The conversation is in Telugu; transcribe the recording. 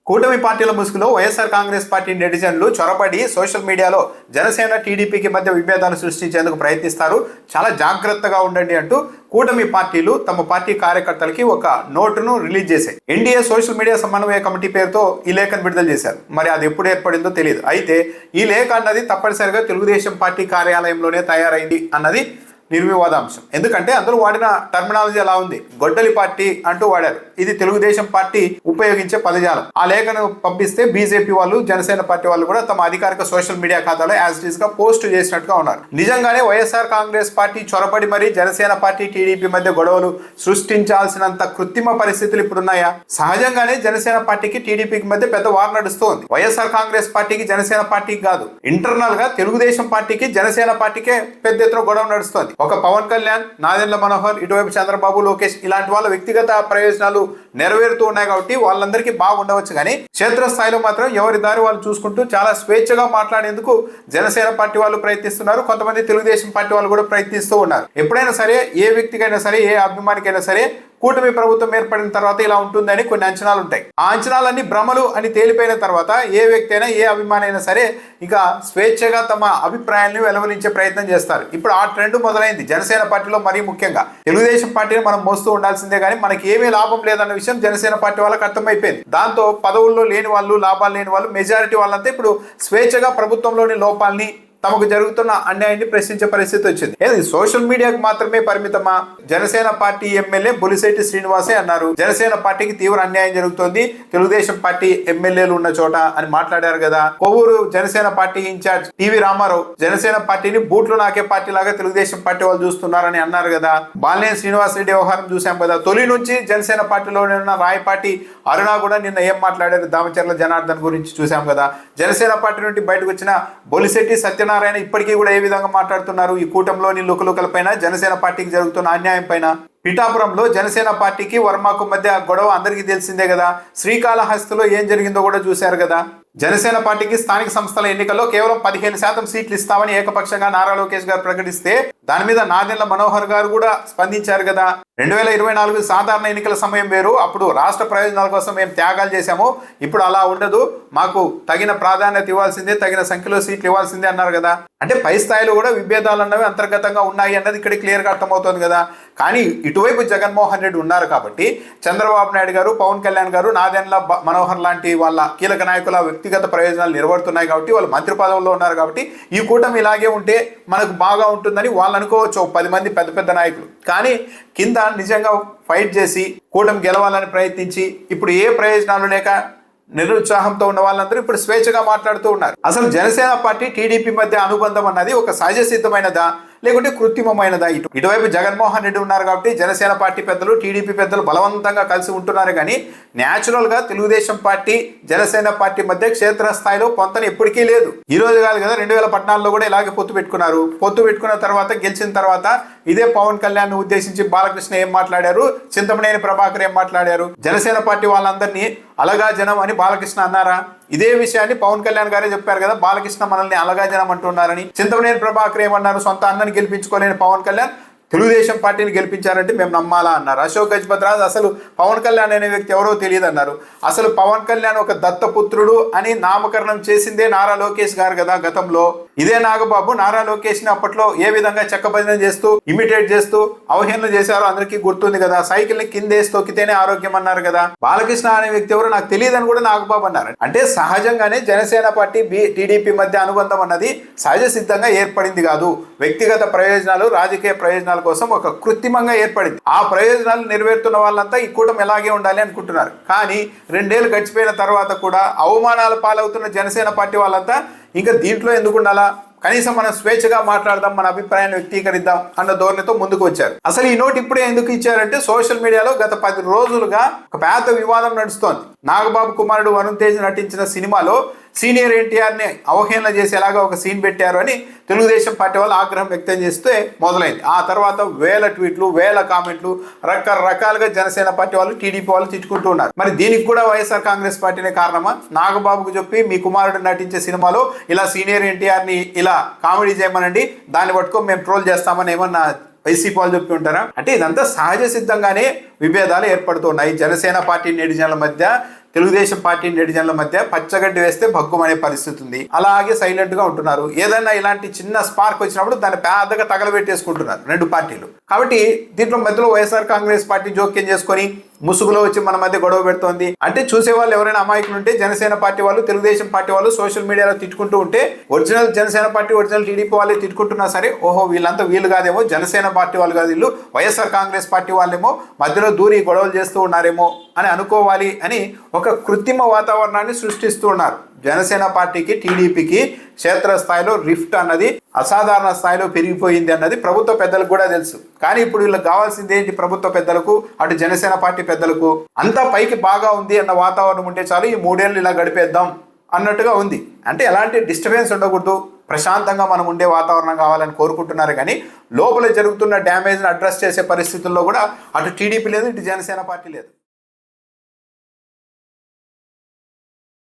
కూటమి పార్టీల ముసుగులో వైఎస్ఆర్ కాంగ్రెస్ పార్టీ నెటిజన్లు చొరబడి సోషల్ మీడియాలో జనసేన టీడీపీకి మధ్య విభేదాలు సృష్టించేందుకు ప్రయత్నిస్తారు. చాలా జాగ్రత్తగా ఉండండి అంటూ కూటమి పార్టీలు తమ పార్టీ కార్యకర్తలకి ఒక నోటును రిలీజ్ చేశాయి. ఎన్డీఏ సోషల్ మీడియా సమన్వయ కమిటీ పేరుతో ఈ లేఖను విడుదల చేశారు. మరి అది ఎప్పుడు ఏర్పడిందో తెలియదు. అయితే ఈ లేఖ అన్నది తప్పనిసరిగా తెలుగుదేశం పార్టీ కార్యాలయంలోనే తయారైంది అన్నది నిర్వివాదాంశం. ఎందుకంటే అందరూ వాడిన టర్మినాలజీ అలా ఉంది. గొడ్డలి పార్టీ అంటూ వాడారు. ఇది తెలుగుదేశం పార్టీ ఉపయోగించే పదజాలం. ఆ లేఖను పంపిస్తే బీజేపీ వాళ్ళు, జనసేన పార్టీ వాళ్ళు కూడా తమ అధికారిక సోషల్ మీడియా ఖాతాలో యాజ్ ఇట్ ఈస్ గా పోస్ట్ చేసినట్టుగా ఉన్నారు. నిజంగానే వైఎస్ఆర్ కాంగ్రెస్ పార్టీ చొరబడి మరి జనసేన పార్టీ టీడీపీ మధ్య గొడవలు సృష్టించాల్సినంత కృత్రిమ పరిస్థితులు ఇప్పుడు ఉన్నాయా? సహజంగానే జనసేన పార్టీకి టీడీపీకి మధ్య పెద్ద వార్ నడుస్తోంది. వైఎస్ఆర్ కాంగ్రెస్ పార్టీకి జనసేన పార్టీకి కాదు, ఇంటర్నల్ గా తెలుగుదేశం పార్టీకి జనసేన పార్టీకే పెద్ద ఎత్తున గొడవ నడుస్తోంది. ఒక పవన్ కళ్యాణ్, నాదెండ్ల మనోహర్, ఇటువైపు చంద్రబాబు, లోకేష్ ఇలాంటి వాళ్ళ వ్యక్తిగత ప్రయోజనాలు నెరవేరుతూ ఉన్నాయి కాబట్టి వాళ్ళందరికీ బాగుండవచ్చు. కానీ క్షేత్రస్థాయిలో మాత్రం ఎవరి దారి వాళ్ళు చూసుకుంటూ చాలా స్వేచ్ఛగా మాట్లాడేందుకు జనసేన పార్టీ వాళ్ళు ప్రయత్నిస్తున్నారు. కొంతమంది తెలుగుదేశం పార్టీ వాళ్ళు కూడా ప్రయత్నిస్తూ ఉన్నారు. ఎప్పుడైనా సరే, ఏ వ్యక్తికైనా సరే, ఏ అభిమానికైనా సరే కూటమి ప్రభుత్వం ఏర్పడిన తర్వాత ఇలా ఉంటుందని కొన్ని అంచనాలు ఉంటాయి. ఆ అంచనాలన్నీ భ్రమలు అని తేలిపోయిన తర్వాత ఏ వ్యక్తి అయినా, ఏ అభిమాని అయినా సరే ఇక స్వేచ్ఛగా తమ అభిప్రాయాలను వెలువరించే ప్రయత్నం చేస్తారు. ఇప్పుడు ఆ ట్రెండ్ మొదలైంది జనసేన పార్టీలో. మరీ ముఖ్యంగా తెలుగుదేశం పార్టీని మనం మోస్తూ ఉండాల్సిందే కానీ మనకి ఏమీ లాభం లేదన్న విషయం జనసేన పార్టీ వాళ్ళకి అర్థమైపోయింది. దాంతో పదవుల్లో లేని వాళ్ళు, లాభాలు లేని వాళ్ళు, మెజారిటీ వాళ్ళంతా ఇప్పుడు స్వేచ్ఛగా ప్రభుత్వంలోని లోపాలని, తమకు జరుగుతున్న అన్యాయాన్ని ప్రశ్నించే పరిస్థితి వచ్చింది. ఏది సోషల్ మీడియాకు మాత్రమే పరిమితమా? జనసేన పార్టీ ఎమ్మెల్యే బొలిశెట్టి శ్రీనివాసే అన్నారు, జనసేన పార్టీకి తీవ్ర అన్యాయం జరుగుతోంది తెలుగుదేశం పార్టీ ఎమ్మెల్యేలు ఉన్న చోట అని మాట్లాడారు కదా. కొవ్వూరు జనసేన పార్టీ ఇన్ఛార్జ్ టీవీ రామారావు జనసేన పార్టీని బూట్లు నాకే పార్టీ లాగా తెలుగుదేశం పార్టీ వాళ్ళు చూస్తున్నారని అన్నారు కదా. బాలినేని శ్రీనివాస్ రెడ్డి వ్యవహారం చూసాం కదా. తొలి నుంచి జనసేన పార్టీలోనే ఉన్న రాయపాటి అరుణ కూడా నిన్న ఏం మాట్లాడారు దామచర్ల జనార్దన్ గురించి చూసాం కదా. జనసేన పార్టీ నుండి బయటకు వచ్చిన బొలిశెట్టి సత్యనారాయణ ఇప్పటికీ కూడా ఏ విధంగా మాట్లాడుతున్నారు ఈ కూటమిలోని లుకలుకల పైన, జనసేన పార్టీకి జరుగుతున్న అన్యాయం పైన. పిఠాపురంలో జనసేన పార్టీకి వర్మకు మధ్య గొడవ అందరికీ తెలిసిందే కదా. శ్రీకాళహస్తిలో ఏం జరిగిందో కూడా చూశారు కదా. జనసేన పార్టీకి స్థానిక సంస్థల ఎన్నికల్లో కేవలం 15% సీట్లు ఇస్తామని ఏకపక్షంగా నారా లోకేష్ గారు ప్రకటిస్తే దాని మీద నాదెండ్ల మనోహర్ గారు కూడా స్పందించారు కదా. 2024 సాధారణ ఎన్నికల సమయం వేరు, అప్పుడు రాష్ట్ర ప్రయోజనాల కోసం మేము త్యాగాలు చేశాము, ఇప్పుడు అలా ఉండదు, మాకు తగిన ప్రాధాన్యత ఇవ్వాల్సిందే, తగిన సంఖ్యలో సీట్లు ఇవ్వాల్సిందే అన్నారు కదా. అంటే పై స్థాయిలో కూడా విభేదాలు అన్నవి అంతర్గతంగా ఉన్నాయి అన్నది ఇక్కడ క్లియర్గా అర్థమవుతుంది కదా. కానీ ఇటువైపు జగన్మోహన్ రెడ్డి ఉన్నారు కాబట్టి చంద్రబాబు నాయుడు గారు, పవన్ కళ్యాణ్ గారు, నాదెండ్ల మనోహర్ లాంటి వాళ్ళ కీలక నాయకుల వ్యక్తిగత ప్రయోజనాలు నిలబడుతున్నాయి కాబట్టి, వాళ్ళు మంత్రి పదవుల్లో ఉన్నారు కాబట్టి ఈ కూటమి ఇలాగే ఉంటే మనకు బాగా ఉంటుందని వాళ్ళు అనుకోవచ్చు 10 మంది పెద్ద పెద్ద నాయకులు. కానీ కింద నిజంగా ఫైట్ చేసి కూటమి గెలవాలని ప్రయత్నించి ఇప్పుడు ఏ ప్రయోజనాలు లేక నిరుత్సాహంతో ఉన్న వాళ్ళందరూ ఇప్పుడు స్వేచ్ఛగా మాట్లాడుతూ ఉన్నారు. అసలు జనసేన పార్టీ టీడీపీ మధ్య అనుబంధం అన్నది ఒక సహజ సిద్ధమైనదా లేకుంటే కృత్రిమమైనదా? ఇటువైపు జగన్మోహన్ రెడ్డి ఉన్నారు కాబట్టి జనసేన పార్టీ పెద్దలు, టీడీపీ పెద్దలు బలవంతంగా కలిసి ఉంటున్నారు. కానీ న్యాచురల్ గా తెలుగుదేశం పార్టీ, జనసేన పార్టీ మధ్య క్షేత్రస్థాయిలో పొంతన ఎప్పటికీ లేదు. ఈ రోజు కాదు కదా, 2014లో కూడా ఇలాగే పొత్తు పెట్టుకున్నారు. పొత్తు పెట్టుకున్న తర్వాత, గెలిచిన తర్వాత ఇదే పవన్ కళ్యాణ్ ఉద్దేశించి బాలకృష్ణ ఏం మాట్లాడారు, చింతమనేని ప్రభాకర్ ఏం మాట్లాడారు, జనసేన పార్టీ వాళ్ళందరినీ అలగా జనం అని బాలకృష్ణ అన్నారా? ఇదే విషయాన్ని పవన్ కళ్యాణ్ గారే చెప్పారు కదా, బాలకృష్ణ మనల్ని అలగా జనం అంటున్నారని. చింతమనేని ప్రభాకర్ ఏమన్నారు, సొంత అన్నని గెలిపించుకోలేని పవన్ కళ్యాణ్ తెలుగుదేశం పార్టీని గెలిపించారంటే మేము నమ్మాలా అన్నారు. అశోక్ గజపతిరాజు అసలు పవన్ కళ్యాణ్ అనే వ్యక్తి ఎవరో తెలియదు అన్నారు. అసలు పవన్ కళ్యాణ్ ఒక దత్తపుత్రుడు అని నామకరణం చేసిందే నారా లోకేష్ గారు కదా గతంలో. ఇదే నాగబాబు నారా లోకేష్ ని అప్పట్లో ఏ విధంగా చెక్కభజన చేస్తూ, ఇమిటేట్ చేస్తూ అవహేళన చేశారో అందరికీ గుర్తుంది కదా. సైకిల్ ని కిందేసి తొక్కితేనే ఆరోగ్యం అన్నారు కదా. బాలకృష్ణ అనే వ్యక్తి ఎవరో నాకు తెలియదని కూడా నాగబాబు అన్నారు. అంటే సహజంగానే జనసేన పార్టీ, టీడీపీ మధ్య అనుబంధం అన్నది సహజ సిద్ధంగా ఏర్పడింది కాదు. వ్యక్తిగత ప్రయోజనాలు, రాజకీయ ప్రయోజనాల కోసం ఒక కృత్రిమంగా ఏర్పడింది. ఆ ప్రయోజనాలు నెరవేరుతున్న వాళ్ళంతా ఈ కూటమి ఎలాగే ఉండాలి అనుకుంటున్నారు. కానీ 2 ఏళ్ళు గడిచిపోయిన తర్వాత కూడా అవమానాల పాలవుతున్న జనసేన పార్టీ వాళ్ళంతా ఇంకా దీంట్లో ఎందుకు ఉండాలా, కనీసం మనం స్వేచ్ఛగా మాట్లాడదాం, మన అభిప్రాయాన్ని వ్యక్తీకరిద్దాం అన్న ధోరణితో ముందుకు వచ్చారు. అసలు ఈ నోట్ ఇప్పుడే ఎందుకు ఇచ్చారంటే సోషల్ మీడియాలో గత 10 రోజులుగా ఒక పెద్ద వివాదం నడుస్తోంది. నాగబాబు కుమారుడు వరుణ్ తేజ్ నటించిన సినిమాలో సీనియర్ ఎన్టీఆర్ని అవహేళన చేసేలాగా ఒక సీన్ పెట్టారు అని తెలుగుదేశం పార్టీ వాళ్ళు ఆగ్రహం వ్యక్తం చేస్తే మొదలైంది. ఆ తర్వాత వేల ట్వీట్లు, వేల కామెంట్లు, రకరకాలుగా జనసేన పార్టీ వాళ్ళు, టీడీపీ వాళ్ళు తిట్టుకుంటూ ఉన్నారు. మరి దీనికి కూడా వైఎస్ఆర్ కాంగ్రెస్ పార్టీనే కారణమా? నాగబాబుకు చెప్పి మీ కుమారుడు నటించే సినిమాలో ఇలా సీనియర్ ఎన్టీఆర్ని ఇలా కామెడీ చేయమనండి, దాన్ని పట్టుకో మేము ట్రోల్ చేస్తామని ఏమన్నా వైసీపీ వాళ్ళు చెప్పి ఉంటారా? అంటే ఇదంతా సహజ సిద్ధంగానే విభేదాలు ఏర్పడుతున్నాయి జనసేన పార్టీ నెటిజన్ల మధ్య. తెలుగుదేశం పార్టీ నెటిజన్ల మధ్య పచ్చగడ్డి వేస్తే భగ్గుమనే పరిస్థితి ఉంది. అలాగే సైలెంట్ గా ఉంటున్నారు. ఏదైనా ఇలాంటి చిన్న స్పార్క్ వచ్చినప్పుడు దాన్ని పెద్దగా తగలబెట్టేసుకుంటున్నారు రెండు పార్టీలు. కాబట్టి దీంట్లో మధ్యలో వైఎస్ఆర్ కాంగ్రెస్ పార్టీ జోక్యం చేసుకొని ముసుగులో వచ్చి మన మధ్య గొడవ పెడుతోంది. అంటే చూసే వాళ్ళు ఎవరైనా అమాయకులు ఉంటే జనసేన పార్టీ వాళ్ళు, తెలుగుదేశం పార్టీ వాళ్ళు సోషల్ మీడియాలో తిట్టుకుంటూ ఉంటే original Janasena party, original TDP వాళ్ళే తిట్టుకుంటున్నా సరే, ఓహో వీళ్ళంతా వీళ్ళు కాదేమో, జనసేన పార్టీ వాళ్ళు కాదు వీళ్ళు, వైఎస్ఆర్ కాంగ్రెస్ పార్టీ వాళ్ళేమో మధ్యలో దూరి గొడవలు చేస్తూ ఉన్నారేమో అని అనుకోవాలి అని ఒక కృత్రిమ వాతావరణాన్ని సృష్టిస్తూ ఉన్నారు. జనసేన పార్టీకి, టీడీపీకి క్షేత్రస్థాయిలో రిఫ్ట్ అన్నది అసాధారణ స్థాయిలో పెరిగిపోయింది అన్నది ప్రభుత్వ పెద్దలకు కూడా తెలుసు. కానీ ఇప్పుడు వీళ్ళకి కావాల్సింది ఏంటి? ప్రభుత్వ పెద్దలకు, అటు జనసేన పార్టీ పెద్దలకు అంతా పైకి బాగా ఉంది అన్న వాతావరణం ఉంటే చాలు, ఈ 3 ఏళ్ళు ఇలా గడిపేద్దాం అన్నట్టుగా ఉంది. అంటే ఎలాంటి డిస్టర్బెన్స్ ఉండకూడదు, ప్రశాంతంగా మనం ఉండే వాతావరణం కావాలని కోరుకుంటున్నారు. కానీ లోపల జరుగుతున్న డ్యామేజ్ని అడ్రస్ చేసే పరిస్థితుల్లో కూడా అటు టీడీపీ లేదు, ఇటు జనసేన పార్టీ లేదు.